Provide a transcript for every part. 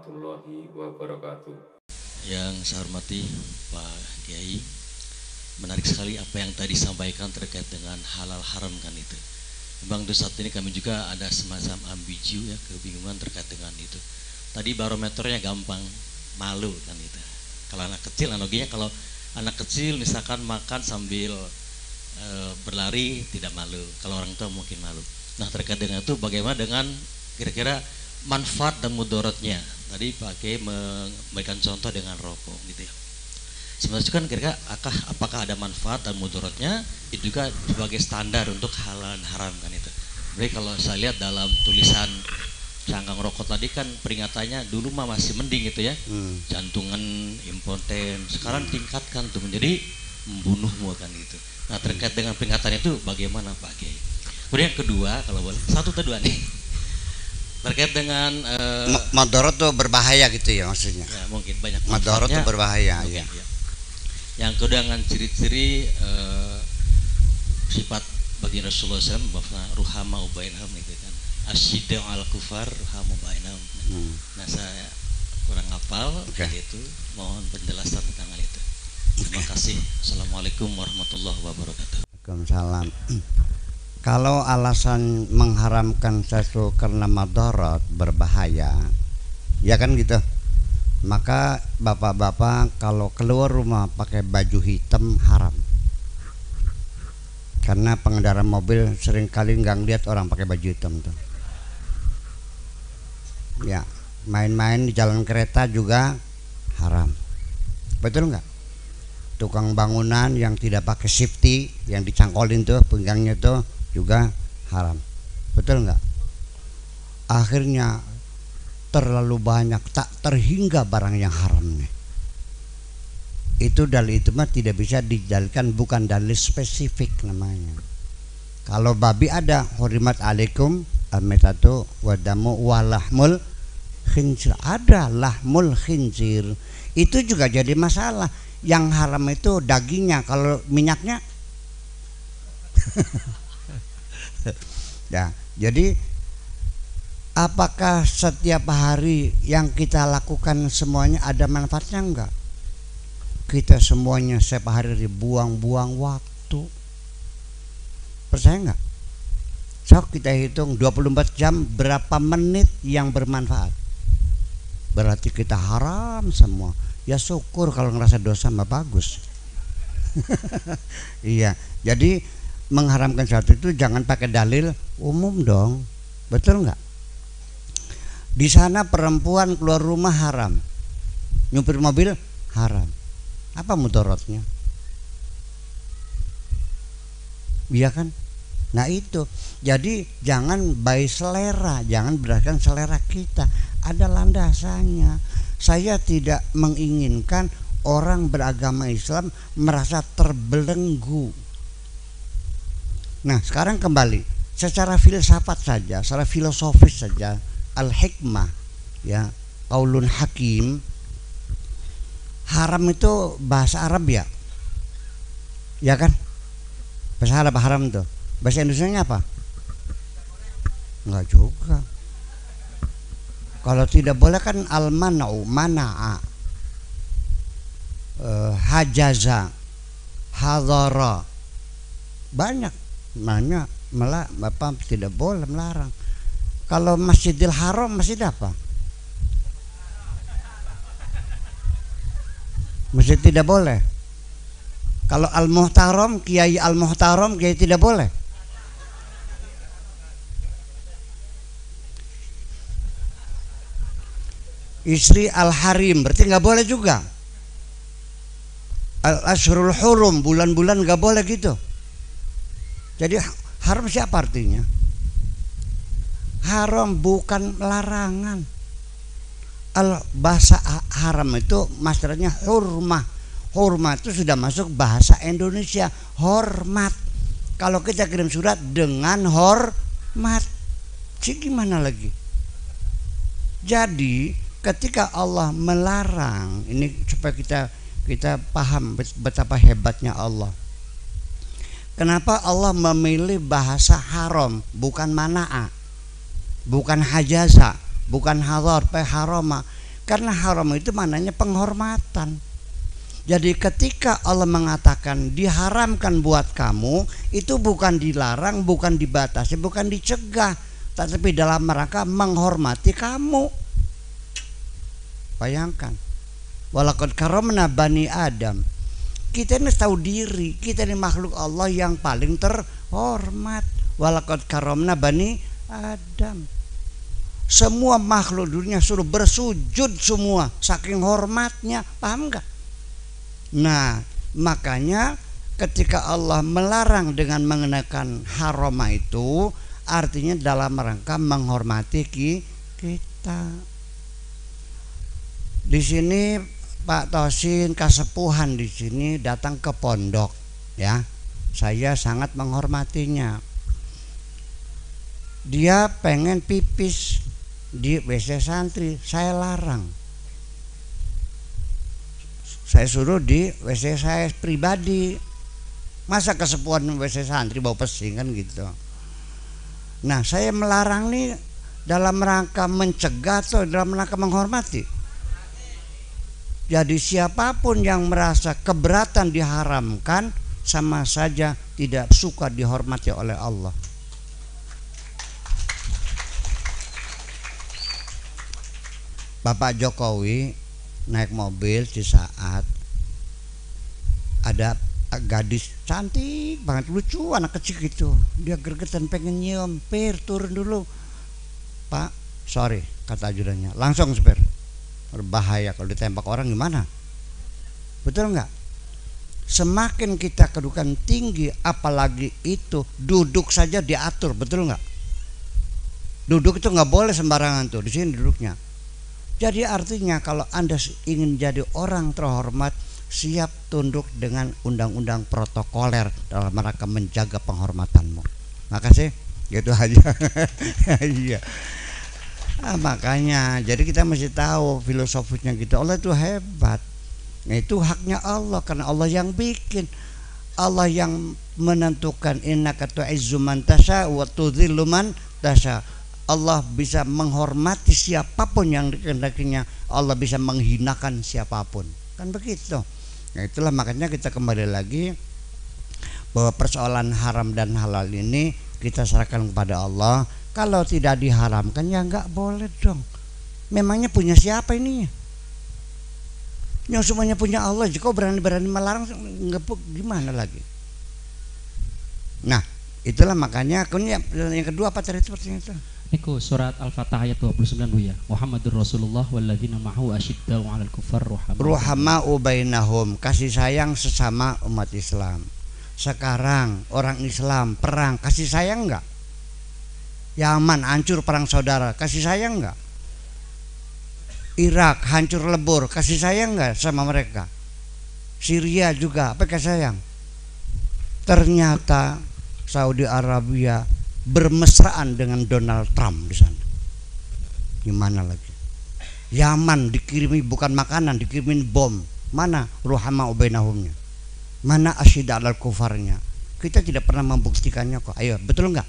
warahmatullahi wabarakatuh. Yang saya hormati Pak Kiai, menarik sekali apa yang tadi disampaikan terkait dengan halal haram kan itu. Memang untuk saat ini kami juga ada semacam ambigu ya, kebingungan terkait dengan itu. Tadi barometernya gampang, malu kan itu. Kalau anak kecil, analoginya kalau anak kecil misalkan makan sambil berlari tidak malu, kalau orang tua mungkin malu. Nah terkait dengan itu bagaimana dengan kira-kira manfaat dan mudaratnya? Tadi Pak Kiai memberikan contoh dengan rokok gitu ya. Sebenarnya kan kira-kira apakah ada manfaat dan mudaratnya, itu juga sebagai standar untuk halal dan haram kan itu. Jadi kalau saya lihat dalam tulisan cangkang rokok tadi kan peringatannya dulu mah masih mending gitu ya, jantungan, impoten. Sekarang tingkatkan tuh menjadi membunuhmu kan gitu. Nah terkait dengan peringatan itu bagaimana Pak Kiai? Kemudian yang kedua kalau boleh, satu atau dua nih, terkait dengan madorot tuh berbahaya gitu ya maksudnya. Ya, mungkin banyak madorot tuh berbahaya mungkin, ya. Yang kedua dengan ciri-ciri sifat bagi Rasulullah SAW bahwa ruhama ubainhum itu kan, asyidda al kufar ruhama ubainhum. Nah saya kurang hafal itu, mohon penjelasan tentang hal itu. Terima kasih. Assalamualaikum warahmatullahi wabarakatuh. Waalaikumsalam. Kalau alasan mengharamkan sesuatu karena madarat berbahaya, ya kan gitu. Maka bapak-bapak kalau keluar rumah pakai baju hitam haram. Karena pengendara mobil seringkali nggak lihat orang pakai baju hitam tuh. Ya, main-main di jalan kereta juga haram. Betul nggak? Tukang bangunan yang tidak pakai safety, yang dicangkolin tuh pinggangnya tuh juga haram. Betul nggak? Akhirnya terlalu banyak, tak terhingga barang yang haram nih. Itu dalil itu mah tidak bisa dijadikan, bukan dalil spesifik namanya. Kalau babi ada hurimat alaikum al-maitatu wadamu walahmul khinzir, ada lahmul khinzir. Itu juga jadi masalah. Yang haram itu dagingnya, kalau minyaknya ya, jadi apakah setiap hari yang kita lakukan semuanya ada manfaatnya enggak? Kita semuanya setiap hari dibuang-buang waktu. Percaya enggak? So kita hitung 24 jam berapa menit yang bermanfaat. Berarti kita haram semua. Ya syukur kalau ngerasa dosa mah bagus. Iya, jadi mengharamkan sesuatu itu jangan pakai dalil umum dong. Betul nggak? Di sana perempuan keluar rumah haram, nyupir mobil haram. Apa mudaratnya? Iya kan? Nah itu, jadi jangan by selera, jangan berdasarkan selera kita. Ada landasannya. Saya tidak menginginkan orang beragama Islam merasa terbelenggu. Nah sekarang kembali secara filsafat saja, secara filosofis saja, al-hikmah ya, qaulun hakim. Haram itu bahasa Arab ya, ya kan? Bahasa Arab haram tuh. Bahasa Indonesianya apa? Enggak juga. Kalau tidak boleh kan al-man'u, mana'a, hajaza, hadara, banyak mana bapak tidak boleh melarang. Kalau Masjidil Haram masjid apa? Masjid tidak boleh. Kalau Al-Muhtaram, Kiai Al-Muhtaram, Kiai tidak boleh. Istri Al-Harim berarti nggak boleh juga. Al-Ashhurul Hurum, bulan-bulan nggak boleh gitu. Jadi haram siapa artinya? Haram bukan larangan. Bahasa haram itu maksudnya hurmah. Hurmah itu sudah masuk bahasa Indonesia, hormat. Kalau kita kirim surat dengan hormat, sih gimana lagi? Jadi ketika Allah melarang ini, supaya kita paham betapa hebatnya Allah. Kenapa Allah memilih bahasa haram, bukan mana'a, bukan hajaza, bukan hadar, harama? Karena haram itu maknanya penghormatan. Jadi ketika Allah mengatakan diharamkan buat kamu, itu bukan dilarang, bukan dibatasi, bukan dicegah, tapi dalam rangka menghormati kamu. Bayangkan, walaqad karamna bani Adam. Kita ini tahu diri, kita ini makhluk Allah yang paling terhormat. Walaqad karamna bani Adam. Semua makhluk dunia suruh bersujud semua, saking hormatnya, paham enggak? Nah, makanya ketika Allah melarang dengan mengenakan haroma itu, artinya dalam rangka menghormati kita. Di sini Pak Tosin Kasepuhan di sini datang ke pondok, ya. Saya sangat menghormatinya. Dia pengen pipis di WC santri, saya larang. Saya suruh di WC saya pribadi. Masa kesepuhan WC santri bau pesing kan gitu. Nah, saya melarang nih dalam rangka mencegah atau dalam rangka menghormati. Jadi siapapun yang merasa keberatan diharamkan, sama saja tidak suka dihormati oleh Allah. Bapak Jokowi naik mobil di saat ada gadis cantik banget, lucu, anak kecil gitu. Dia gregetan pengen nyium. "Pir, turun dulu." "Pak, sorry," kata ajudannya. Langsung sepir. Berbahaya kalau ditembak orang gimana? Betul nggak? Semakin kita kedudukan tinggi, apalagi itu duduk saja diatur, betul nggak? Duduk itu nggak boleh sembarangan tuh, di sini duduknya. Jadi artinya kalau Anda ingin jadi orang terhormat, siap tunduk dengan undang-undang protokoler dalam rangka menjaga penghormatanmu. Makasih, gitu aja. Iya. Makanya jadi kita mesti tahu filosofisnya gitu. Allah itu hebat. Nah, itu haknya Allah karena Allah yang bikin. Allah yang menentukan innaka tu'izzu man tasya wa tudhillu man tasya. Allah bisa menghormati siapapun yang dikehendakinya. Allah bisa menghinakan siapapun. Kan begitu. Nah, itulah makanya kita kembali lagi bahwa persoalan haram dan halal ini kita serahkan kepada Allah. Kalau tidak diharamkan ya nggak boleh dong. Memangnya punya siapa ini? Yang semuanya punya Allah. Jika berani-berani melarang, gimana lagi? Nah, itulah makanya. Kemudian yang kedua apa tadi seperti itu? Niku surat Al-Fatah ayat 29 Bu ya. Muhammadur Rasulullah walladzina ma'ahu asyiddau 'alal kuffar ruhama'u bainahum, kasih sayang sesama umat Islam. Sekarang orang Islam perang, kasih sayang enggak? Yaman hancur perang saudara, kasih sayang enggak? Irak hancur lebur, kasih sayang enggak sama mereka? Syria juga, apa kasih sayang? Ternyata Saudi Arabia bermesraan dengan Donald Trump di sana. Gimana lagi? Yaman dikirimi bukan makanan, dikirimin bom. Mana ruhama ubainahumnya? Mana asyidda alal kufarnya? Kita tidak pernah membuktikannya kok. Ayo, betul enggak?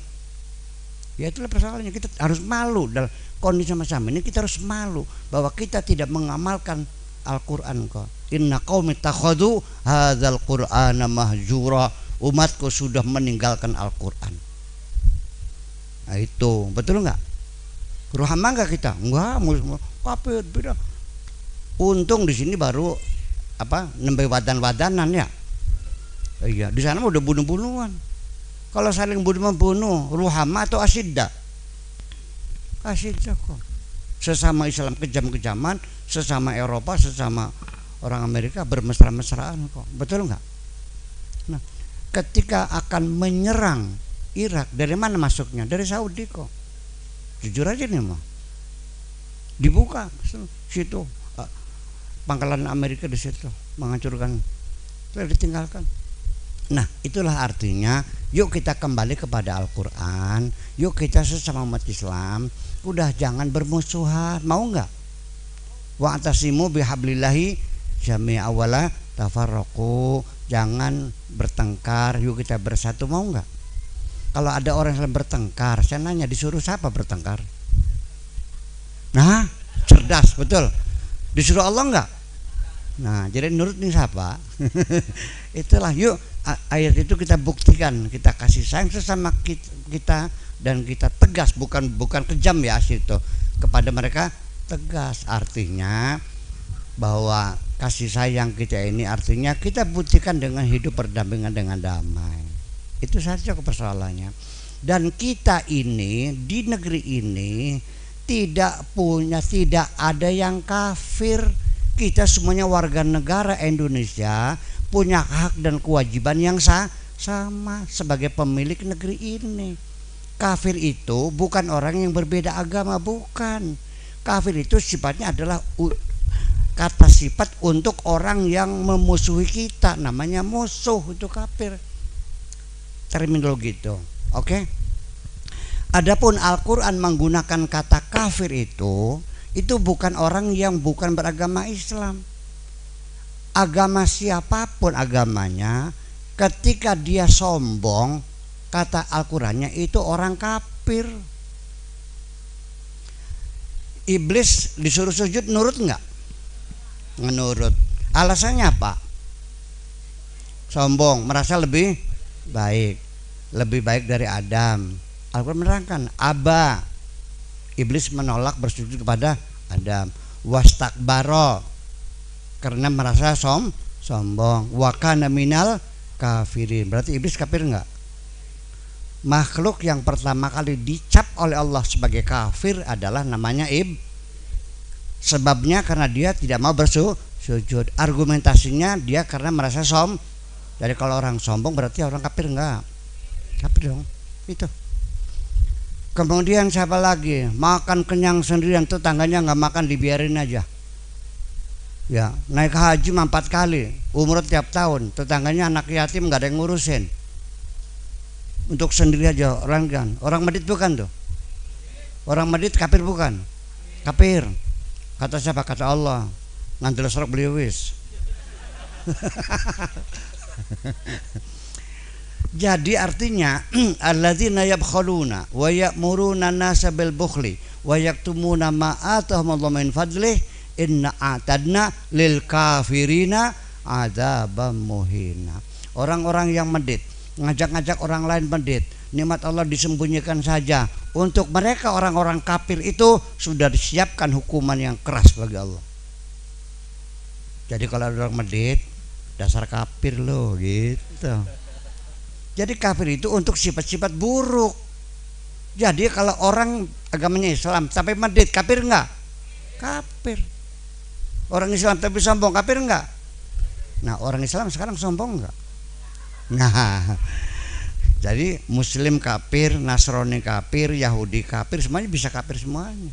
Ya itulah persoalannya. Kita harus malu dalam kondisi macam ini. Kita harus malu bahwa kita tidak mengamalkan Al-Quran kok. Inna qaumi takhadhu hadzal qur'ana mahjura. Umatku sudah meninggalkan Al-Quran. Nah itu betul nggak? Ruhama nggak kita? Enggak, kafir beda. Untung di sini baru apa nembe wadan-wadanan ya. Iya, di sana udah bunuh-bunuhan. Kalau saling bunuh-membunuh, ruhama atau asyidda? Asyidda kok. Sesama Islam kejam-kejaman, sesama Eropa, sesama orang Amerika bermesra-mesraan kok. Betul nggak? Nah, ketika akan menyerang Irak, dari mana masuknya? Dari Saudi kok. Jujur aja nih mah. Dibuka situ pangkalan Amerika di situ, menghancurkan, lalu ditinggalkan. Nah, itulah artinya yuk kita kembali kepada Al-Quran. Yuk kita sesama umat Islam udah jangan bermusuhan, mau nggak? Wa'tasimu bihablillahi jami'a wala tafarraqu. Jangan bertengkar, yuk kita bersatu, mau nggak? Kalau ada orang yang bertengkar, saya nanya disuruh siapa bertengkar? Nah, cerdas betul. Disuruh Allah enggak? Nah, jadi nurut nih siapa? Itulah, yuk ayat itu kita buktikan, kita kasih sayang sesama kita dan kita tegas, bukan kejam ya itu kepada mereka, tegas. Artinya bahwa kasih sayang kita ini artinya kita buktikan dengan hidup berdampingan dengan damai. Itu saja persoalannya. Dan kita ini di negeri ini tidak ada yang kafir. Kita semuanya warga negara Indonesia, punya hak dan kewajiban yang sama sebagai pemilik negeri ini. Kafir itu bukan orang yang berbeda agama, bukan. Kafir itu sifatnya adalah kata sifat untuk orang yang memusuhi kita, namanya musuh, itu kafir. Terminologi itu. Oke. Adapun Al-Qur'an menggunakan kata kafir itu bukan orang yang bukan beragama Islam. Agama siapapun agamanya, ketika dia sombong, kata Al-Qur'annya itu orang kafir. Iblis disuruh sujud nurut enggak? Menurut. Alasannya apa? Sombong, merasa lebih baik dari Adam. Al-Qur'an menerangkan, aba, iblis menolak bersujud kepada Adam. Wastakbaro, karena merasa sombong. Wa kana minal kafirin, berarti iblis kafir enggak? Makhluk yang pertama kali dicap oleh Allah sebagai kafir adalah namanya sebabnya karena dia tidak mau bersujud. Argumentasinya dia karena merasa Jadi kalau orang sombong berarti orang kafir enggak? Kafir dong. Itu. Kemudian siapa lagi? Makan kenyang sendirian, tetangganya nggak makan, dibiarin aja. Ya, naik haji 4 kali, umroh tiap tahun, tetangganya anak yatim nggak ada yang ngurusin. Untuk sendiri aja orang medit bukan tuh? Orang medit kafir bukan? Kafir. Kata siapa? Kata Allah. Ngantil sorok beli wis. Jadi artinya alladzina yabkhuluna wa ya'muruna an-nasa bil bukhli wa yaktumuna ma atahumullahu min fadlih inna a'tadna lil kafirina adzabam muhina. Orang-orang yang medit, ngajak-ngajak orang lain medit, nikmat Allah disembunyikan saja. Untuk mereka orang-orang kafir itu sudah disiapkan hukuman yang keras bagi Allah. Jadi kalau ada orang medit, dasar kafir loh gitu. Jadi kafir itu untuk sifat-sifat buruk. Jadi kalau orang agamanya Islam sampai medit, kafir enggak? Kafir. Orang Islam tapi sombong, kafir enggak? Nah, orang Islam sekarang sombong enggak? Nah, jadi Muslim kafir, Nasrani kafir, Yahudi kafir, semuanya bisa kafir semuanya.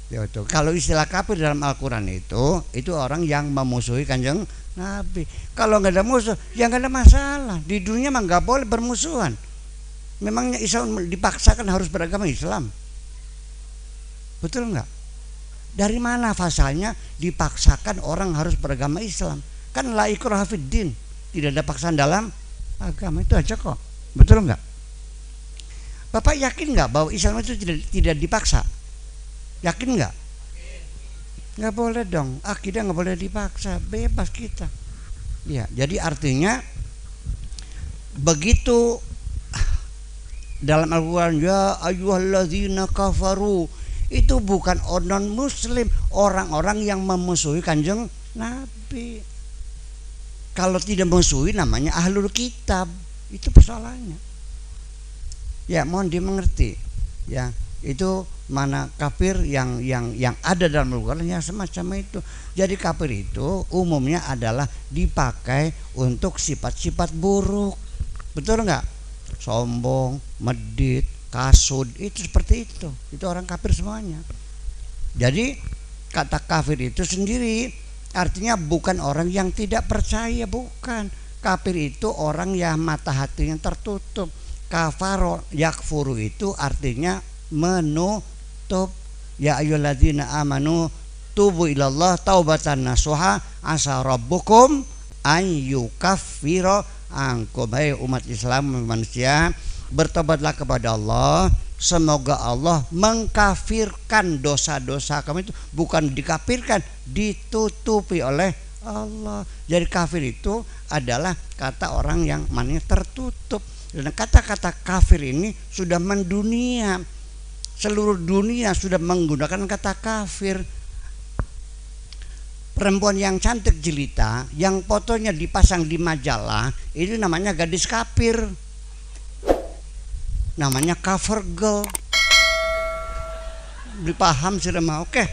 Ya, itu. Kalau istilah kafir dalam Al-Quran itu orang yang memusuhi Kanjeng Nabi. Kalau nggak ada musuh, ya nggak ada masalah. Di dunia mah nggak boleh bermusuhan. Memangnya Islam dipaksakan harus beragama Islam? Betul nggak? Dari mana pasalnya dipaksakan orang harus beragama Islam? Kan la ikraha fid din, tidak ada paksaan dalam agama, itu aja kok. Betul nggak? Bapak yakin nggak bahwa Islam itu tidak dipaksa? Yakin nggak? Nggak boleh dong, akidah nggak boleh dipaksa, bebas kita. Ya, jadi artinya begitu dalam Al-Quran, ya ayyuhalladzina kafaru, itu bukan non muslim, orang-orang yang memusuhi Kanjeng Nabi. Kalau tidak memusuhi namanya ahlul kitab, itu persoalannya. Ya, mohon dimengerti. Ya, itu mana kafir yang ada dalam Al-Quran ya semacam itu. Jadi kafir itu umumnya adalah dipakai untuk sifat-sifat buruk. Betul enggak? Sombong, medit, kasud, itu seperti itu. Itu orang kafir semuanya. Jadi kata kafir itu sendiri artinya bukan orang yang tidak percaya, bukan. Kafir itu orang yang mata hatinya tertutup. Kafaro yakfuru itu artinya menutup. Ya ayyuhalladzina amanu tubu ilallah taubatan nasuha asa rabbukum ayyukaffira angkum. Hai umat Islam, manusia, bertobatlah kepada Allah semoga Allah mengkafirkan dosa-dosa kamu itu. Bukan dikafirkan, ditutupi oleh Allah. Jadi kafir itu adalah kata orang yang mananya tertutup. Dan kata-kata kafir ini sudah mendunia. Seluruh dunia sudah menggunakan kata kafir. Perempuan yang cantik jelita, yang fotonya dipasang di majalah, itu namanya gadis kafir. Namanya cover girl. Dipaham sudah mau? Oke.